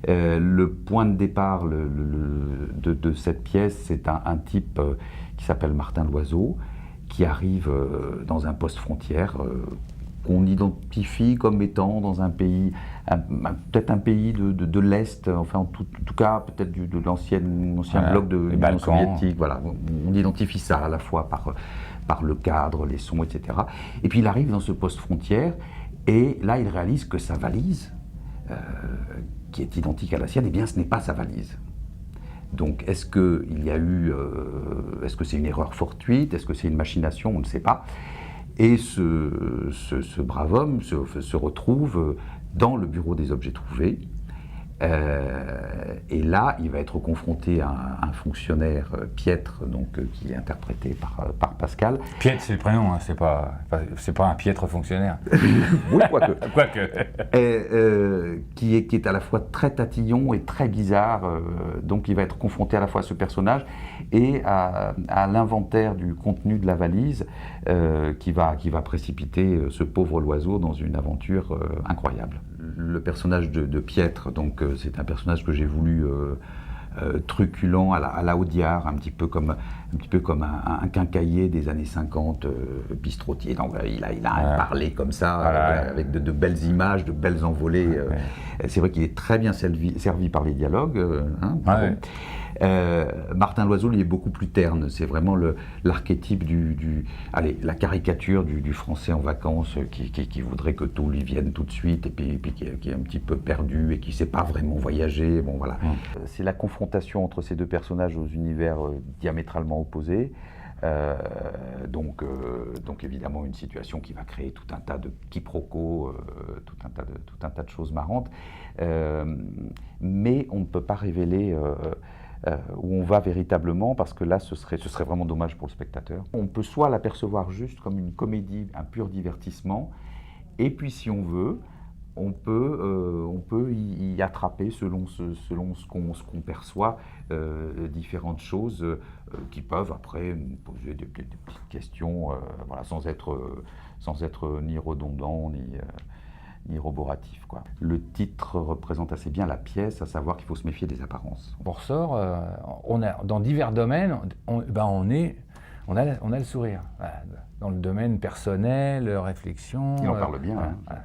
Le point de départ de cette pièce, c'est un type qui s'appelle Martin Loiseau, qui arrive dans un poste frontière qu'on identifie comme étant dans un pays, peut-être un pays de l'Est, enfin en tout cas peut-être de l'ancien bloc de l'Union soviétique. Voilà, on identifie ça à la fois par le cadre, les sons, etc. Et puis il arrive dans ce poste frontière, et là il réalise que sa valise, qui est identique à la sienne, eh bien ce n'est pas sa valise. Donc est-ce qu'il y a eu, est-ce que c'est une erreur fortuite, est-ce que c'est une machination, on ne sait pas. Et ce brave homme se retrouve dans le bureau des objets trouvés. Et là, il va être confronté à un fonctionnaire, Piètre, donc, qui est interprété par Pascal. Piètre, c'est le prénom, hein, c'est pas un piètre fonctionnaire. Oui, quoique. Quoique. Qui est à la fois très tatillon et très bizarre. Donc il va être confronté à la fois à ce personnage et à l'inventaire du contenu de la valise qui va précipiter ce pauvre Loiseau dans une aventure incroyable. Le personnage de Piètre, donc c'est un personnage que j'ai voulu truculent à la Audiard, un petit peu comme un quincaillier des années 50, bistrotier. Donc il a un parler comme ça, avec de belles images, de belles envolées. C'est vrai qu'il est très bien servi par les dialogues. Martin Loiseau, lui, est beaucoup plus terne. C'est vraiment l'archétype la caricature du Français en vacances qui voudrait que tout lui vienne tout de suite, et puis qui est un petit peu perdu et qui ne sait pas vraiment voyager. Bon, voilà. C'est la confrontation entre ces deux personnages aux univers diamétralement opposés. Donc évidemment une situation qui va créer tout un tas de quiproquos, tout un tas de choses marrantes. Mais on ne peut pas révéler où on va véritablement, parce que là ce serait vraiment dommage pour le spectateur. On peut soit l'apercevoir juste comme une comédie, un pur divertissement, et puis si on veut, on peut y attraper selon ce qu'on perçoit, différentes choses qui peuvent après nous poser des petites questions, voilà, sans être ni redondant ni roboratif, quoi. Le titre représente assez bien la pièce, à savoir qu'il faut se méfier des apparences. On ressort, dans divers domaines, on a le sourire. Voilà. Dans le domaine personnel, réflexion. Il en parle bien. Voilà,